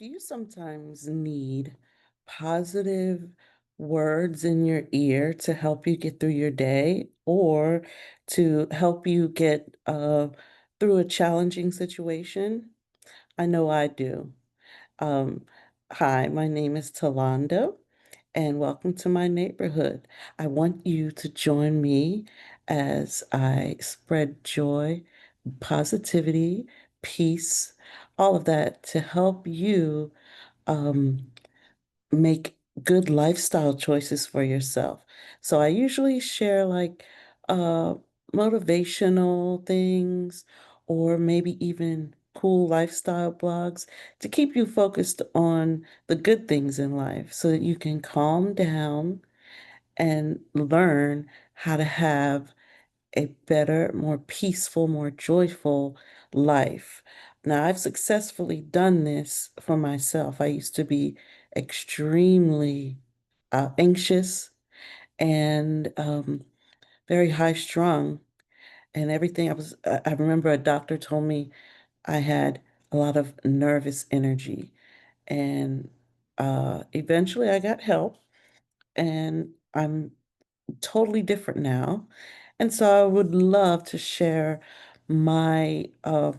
Do you sometimes need positive words in your ear to help you get through your day or to help you get through a challenging situation? I know I do. Um, Hi, my name is Talanda, and welcome to my neighborhood. I want you to join me as I spread joy, positivity, peace, all of that to help you um, make good lifestyle choices for yourself. So I usually share like uh, motivational things or maybe even cool lifestyle blogs to keep you focused on the good things in life so that you can calm down and learn how to have a better, more peaceful, more joyful life. Now, I've successfully done this for myself. I used to be extremely anxious and very high strung, and everything. I remember a doctor told me I had a lot of nervous energy, and eventually I got help, and I'm totally different now. And so I would love to share my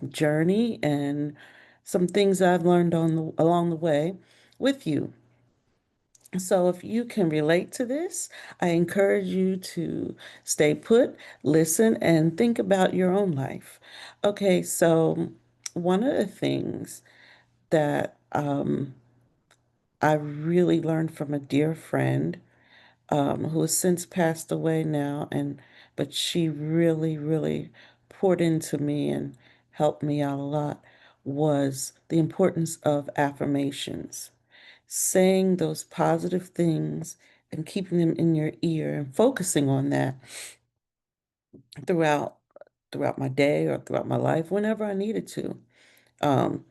journey and some things I've learned along the way with you. So if you can relate to this, I encourage you to stay put, listen, and think about your own life. Okay, so one of the things that I really learned from a dear friend who has since passed away now, and but she really, really poured into me and helped me out a lot, was the importance of affirmations. Saying those positive things and keeping them in your ear and focusing on that throughout throughout my day or throughout my life whenever I needed to. Um,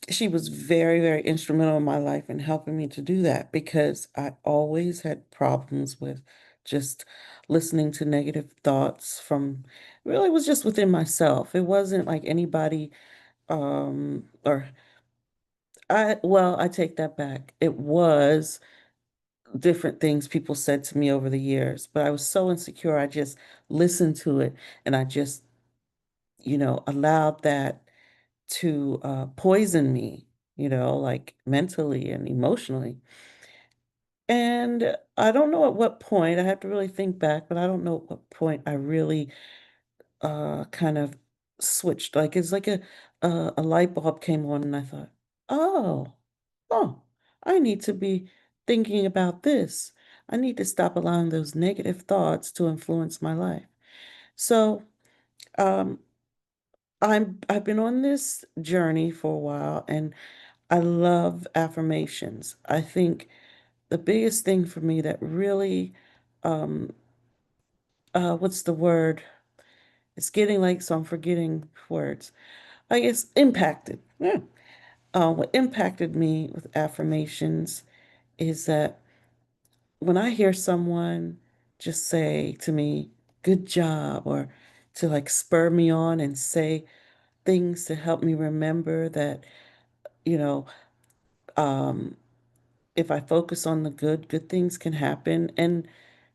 she was very, very instrumental in my life in helping me to do that because I always had problems with just listening to negative thoughts from really was just within myself. It wasn't like anybody or I take that back. It was different things people said to me over the years, but I was so insecure I just listened to it and I just, allowed that to poison me, like mentally and emotionally. And I don't know at what point, I have to really think back, but I don't know at what point I really kind of switched. Like it's like a light bulb came on and I thought, oh, oh, I need to be thinking about this. I need to stop allowing those negative thoughts to influence my life. So um, I've been on this journey for a while and I love affirmations. I think the biggest thing for me that really, um, what's the word? It's getting like, so I'm forgetting words. I guess impacted. Yeah. What impacted me with affirmations is that when I hear someone just say to me, good job, or to like spur me on and say things to help me remember that, you know, um, if I focus on the good, good things can happen. And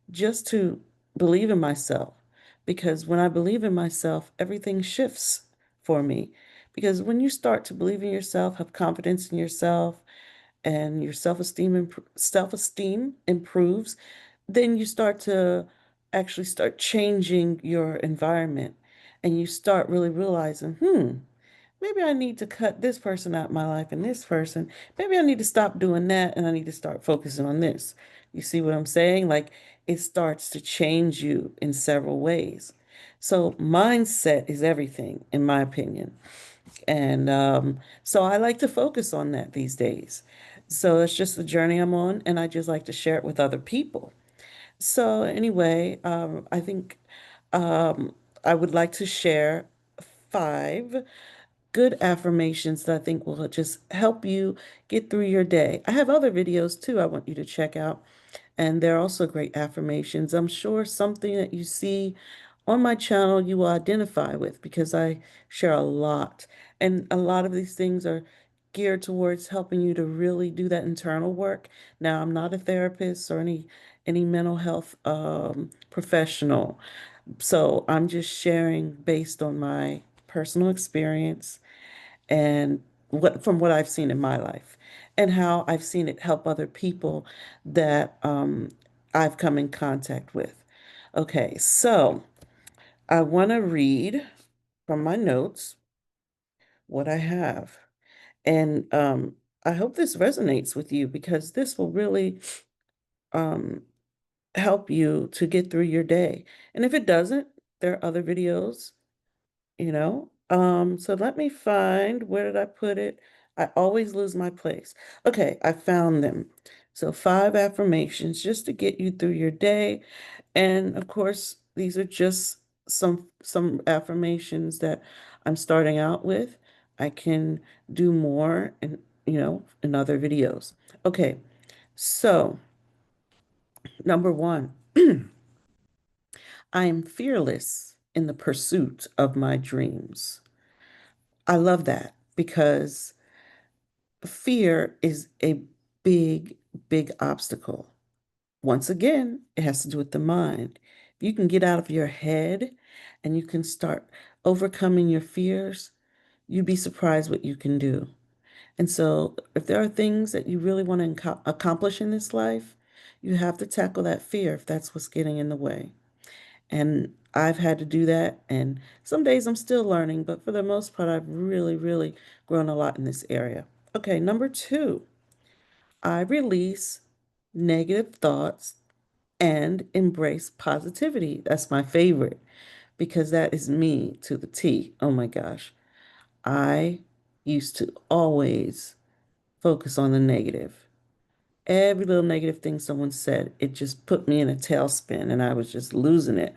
just to believe in myself. Because when I believe in myself, everything shifts for me. Because when you start to believe in yourself, have confidence in yourself, and your self-esteem improves, then you start to actually start changing your environment, and you start really realizing, maybe I need to cut this person out of my life and this person. Maybe I need to stop doing that and I need to start focusing on this. You see what I'm saying? Like it starts to change you in several ways. So mindset is everything, in my opinion. And so I like to focus on that these days. So that's just the journey I'm on, and I just like to share it with other people. So anyway, I think um, I would like to share 5 good affirmations that I think will just help you get through your day. I have other videos too I want you to check out, and they're also great affirmations. I'm sure something that you see on my channel you will identify with because I share a lot. And a lot of these things are geared towards helping you to really do that internal work. Now, I'm not a therapist or any mental health professional, so I'm just sharing based on my personal experience and what I've seen in my life and how I've seen it help other people that I've come in contact with. Okay, so I want to read from my notes what I have. And I hope this resonates with you because this will really um, help you to get through your day. And if it doesn't, there are other videos, you know. So let me find, where did I put it? I always lose my place. Okay, I found them. So 5 affirmations just to get you through your day. And of course, these are just some affirmations that I'm starting out with. I can do more in other videos. Okay, so number one, I am fearless in the pursuit of my dreams. I love that because fear is a big, big obstacle. Once again, it has to do with the mind. If you can get out of your head and you can start overcoming your fears, you'd be surprised what you can do. And so, if there are things that you really want to accomplish in this life, you have to tackle that fear if that's what's getting in the way. And I've had to do that. And some days I'm still learning, but for the most part, I've really, really grown a lot in this area. Okay, number two, I release negative thoughts and embrace positivity. That's my favorite because that is me to the T. Oh my gosh. I used to always focus on the negative. Every little negative thing someone said, it just put me in a tailspin and I was just losing it.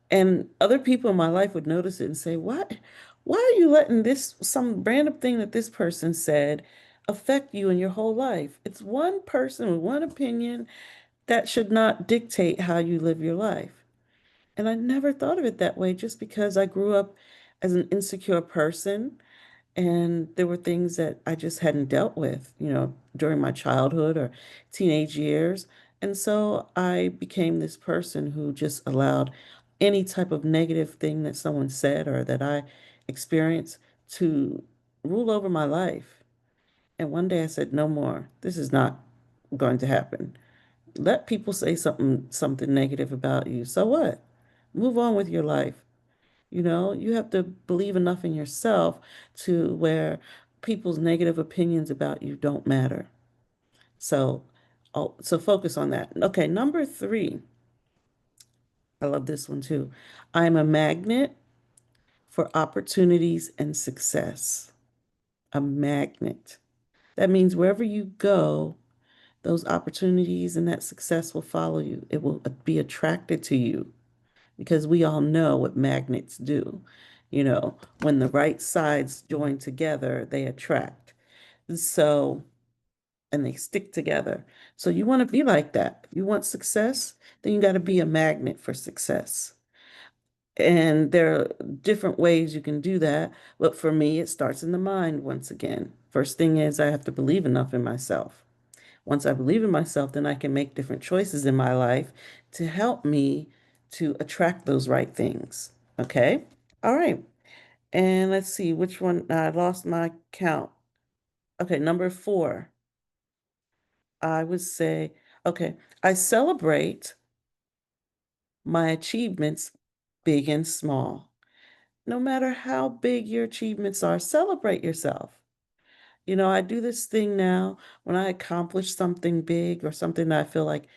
And other people in my life would notice it and say, "What? Why are you letting this some random thing that this person said affect you in your whole life? It's one person with one opinion that should not dictate how you live your life." And I never thought of it that way just because I grew up as an insecure person and there were things that I just hadn't dealt with, during my childhood or teenage years. And so I became this person who just allowed any type of negative thing that someone said or that I experienced to rule over my life. And one day I said, no more. This is not going to happen. Let people say something negative about you. So what? Move on with your life. You have to believe enough in yourself to where people's negative opinions about you don't matter. So, so focus on that. Okay, number three. I love this one too. I'm a magnet for opportunities and success. A magnet. That means wherever you go, those opportunities and that success will follow you. It will be attracted to you because we all know what magnets do. When the right sides join together, they attract. So, and they stick together. So you want to be like that. You want success, then you got to be a magnet for success. And there are different ways you can do that. But for me, it starts in the mind once again. First thing is I have to believe enough in myself. Once I believe in myself, then I can make different choices in my life to help me to attract those right things. Okay? All right. And let's see which one. I lost my count. Okay, number four. I would say, okay, I celebrate my achievements, big and small. No matter how big your achievements are, celebrate yourself. I do this thing now when I accomplish something big or something that I feel like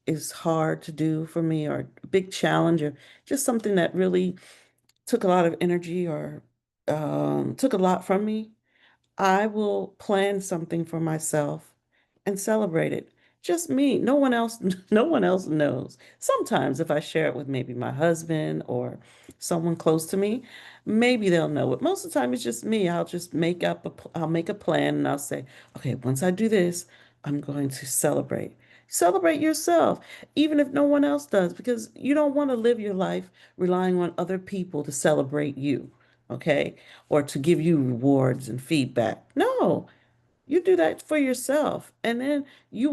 is hard to do for me or a big challenge or just something that really took a lot of energy or took a lot from me. I will plan something for myself and celebrate it. Just me. No one else, no one else knows. Sometimes if I share it with maybe my husband or someone close to me, maybe they'll know it. Most of the time it's just me. I'll make a plan and I'll say, okay, once I do this, I'm going to celebrate. Celebrate yourself, even if no one else does, because you don't want to live your life relying on other people to celebrate you, okay? Or to give you rewards and feedback. No, You do that for yourself. And then it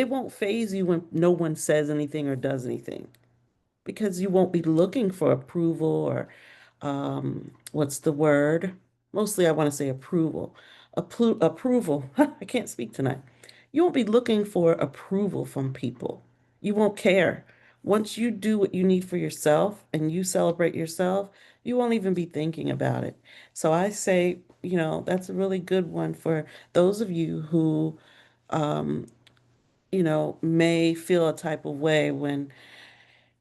won't phase you when no one says anything or does anything because you won't be looking for approval or what's the word? Mostly I want to say approval. Approval. I can't speak tonight. You won't be looking for approval from people. You won't care. Once you do what you need for yourself and you celebrate yourself, you won't even be thinking about it. So I say, that's a really good one for those of you who, um, may feel a type of way when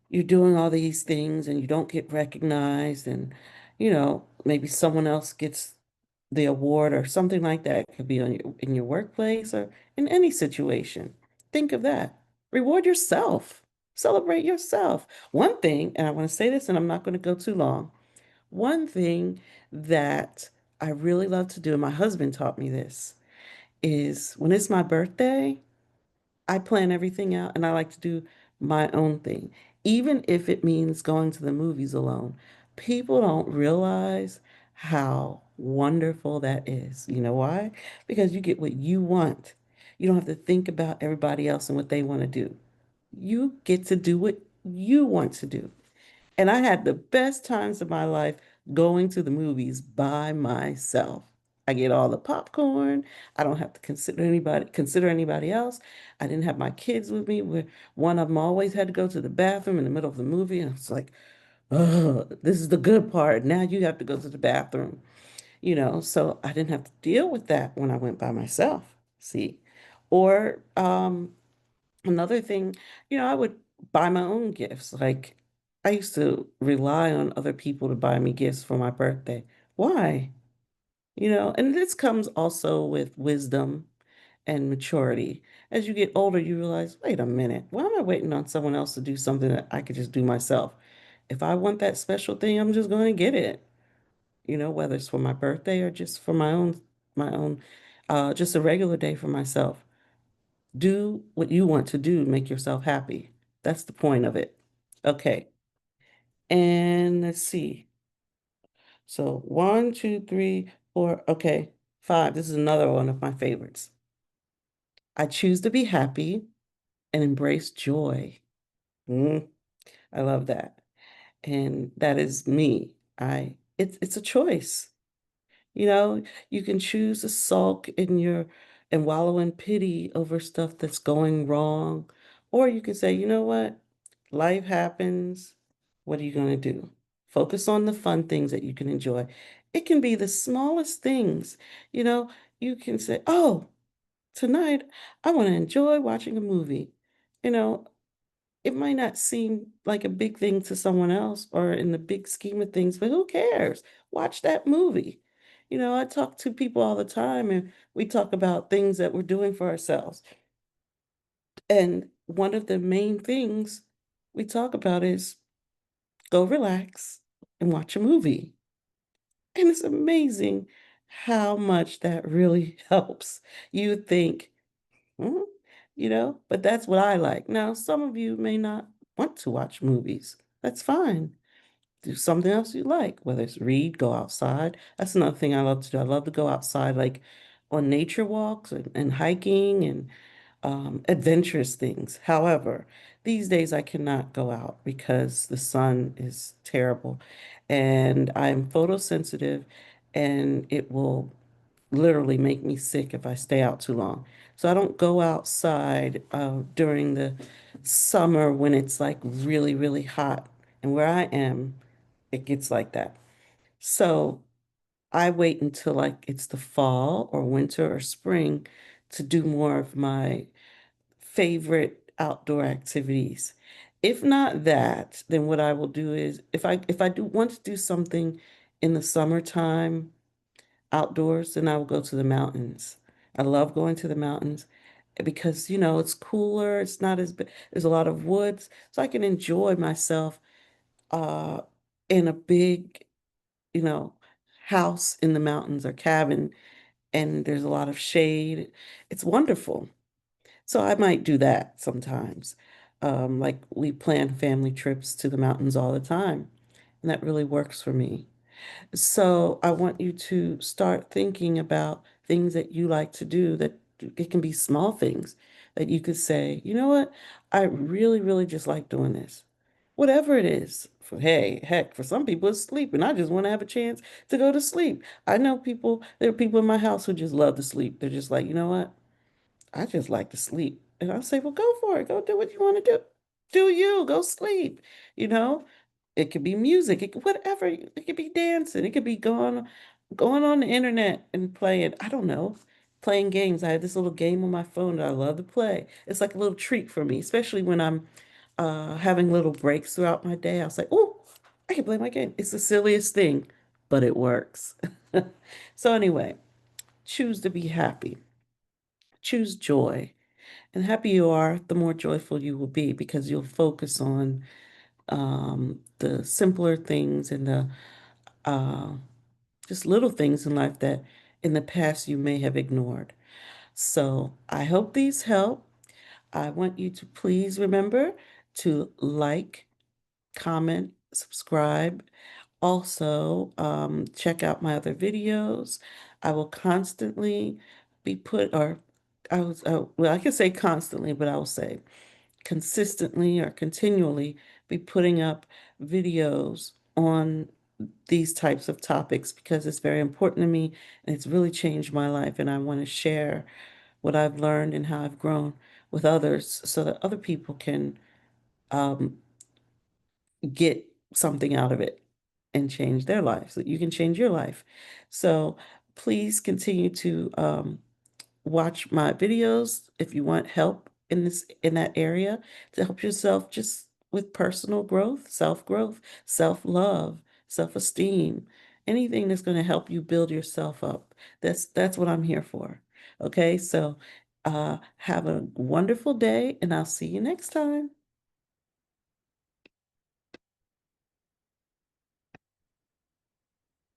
you're doing all these things and you don't get recognized and maybe someone else gets the award or something like that. It could be in your workplace or in any situation. Think of that. Reward yourself. Celebrate yourself. One thing, and I want to say this and I'm not going to go too long. One thing that I really love to do, and my husband taught me this, is when it's my birthday, I plan everything out and I like to do my own thing, even if it means going to the movies alone. People don't realize how wonderful that is. You know why? Because you get what you want. You don't have to think about everybody else and what they want to do. You get to do what you want to do. And I had the best times of my life going to the movies by myself. I get all the popcorn. I don't have to consider anybody else. I didn't have my kids with me. Where one of them always had to go to the bathroom in the middle of the movie, and it's like, oh, this is the good part. Now you have to go to the bathroom, So I didn't have to deal with that when I went by myself. See, or another thing, I would buy my own gifts. Like I used to rely on other people to buy me gifts for my birthday. Why? And this comes also with wisdom and maturity. As you get older, you realize, wait a minute, why am I waiting on someone else to do something that I could just do myself? If I want that special thing, I'm just going to get it. Whether it's for my birthday or just for my own, just a regular day for myself. Do what you want to do, make yourself happy. That's the point of it. Okay. And let's see. So one, two, three, four. Okay. Five. This is another one of my favorites. I choose to be happy and embrace joy. Mm, I love that. And that is me. It's a choice. You know, you can choose to sulk and wallow in pity over stuff that's going wrong. Or you can say, you know what? Life happens. What are you going to do? Focus on the fun things that you can enjoy. It can be the smallest things. You know, you can say, oh, tonight I want to enjoy watching a movie. You know, it might not seem like a big thing to someone else or in the big scheme of things, but who cares? Watch that movie. I talk to people all the time and we talk about things that we're doing for ourselves. And one of the main things we talk about is go relax and watch a movie. And it's amazing how much that really helps. You think, "Hmm," but that's what I like. Now, some of you may not want to watch movies. That's fine. Do something else you like, whether it's read, go outside. That's another thing I love to do. I love to go outside, like on nature walks and hiking and adventurous things. However, these days I cannot go out because the sun is terrible and I'm photosensitive and it will literally make me sick if I stay out too long. So I don't go outside during the summer when it's like really, really hot. And where I am, it gets like that. So I wait until like it's the fall or winter or spring to do more of my favorite outdoor activities. If not that, then what I will do is if I do want to do something in the summertime outdoors, then I will go to the mountains. I love going to the mountains because it's cooler, it's not as big, there's a lot of woods, so I can enjoy myself uh in a big, you know, house in the mountains or cabin and there's a lot of shade. It's wonderful. So I might do that sometimes. Like we plan family trips to the mountains all the time, and that really works for me. So I want you to start thinking about things that you like to do that it can be small things that you could say, you know what? I really, really just like doing this. Whatever it is. For hey, heck, for some people it's sleeping. I just want to have a chance to go to sleep. I know people, there are people in my house who just love to sleep. They're just like, you know what? I just like to sleep. And I'll say, well, go for it. Go do what you want to do. Do you. Go sleep. You know, it could be music. It could, whatever. It could be dancing. It could be going on the internet and playing, I don't know, playing games. I have this little game on my phone that I love to play. It's like a little treat for me, especially when I'm having little breaks throughout my day. I was like, oh, I can play my game. It's the silliest thing, but it works. So anyway, choose to be happy. Choose joy. And the happier you are, the more joyful you will be because you'll focus on the simpler things and the uh, just little things in life that in the past you may have ignored. So I hope these help. I want you to please remember to like, comment, subscribe. Also, check out my other videos. I will constantly be put, or well, I can say constantly, but I will say consistently or continually be putting up videos on these types of topics because it's very important to me and it's really changed my life. And I want to share what I've learned and how I've grown with others so that other people can um, get something out of it and change their lives, so that you can change your life. So please continue to watch my videos if you want help in that area to help yourself just with personal growth, self-growth, self-love, self-esteem, anything that's going to help you build yourself up. That's what I'm here for. Okay? So have a wonderful day and I'll see you next time.